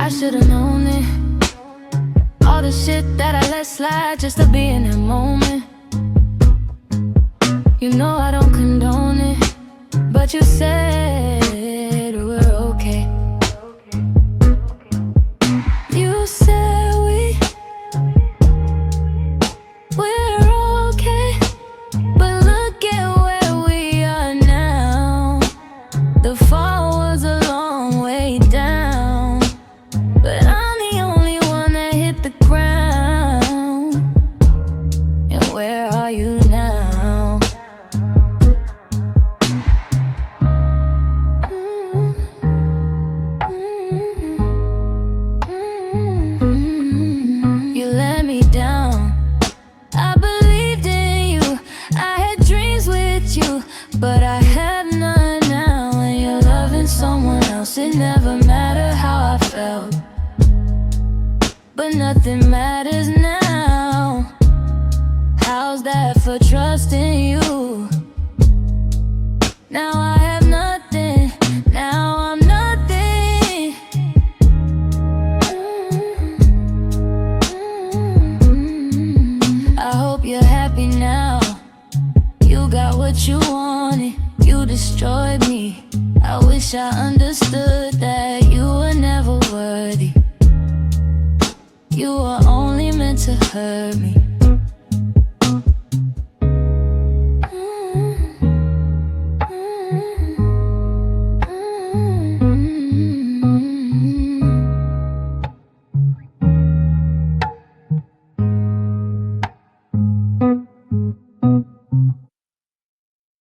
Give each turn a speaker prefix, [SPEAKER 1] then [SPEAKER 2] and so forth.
[SPEAKER 1] I should've known it. All the shit that I let slide just to be in that moment. You know I don't condone it, but you said we're okay. You said we're okay, but look at where we are now. The fall was a long way down, but I'm the only one that hit the ground. And where are you now? You let me down. I believed in you, I had dreams with you, but I have none now. And you're loving someone else. It never mattered how I felt, but nothing matters now. How's that for trusting you? Now I have nothing, now I'm nothing. I hope you're happy now. You got what you wanted, you destroyed me. I wish I understood that you were never worthy. You were only meant to hurt me.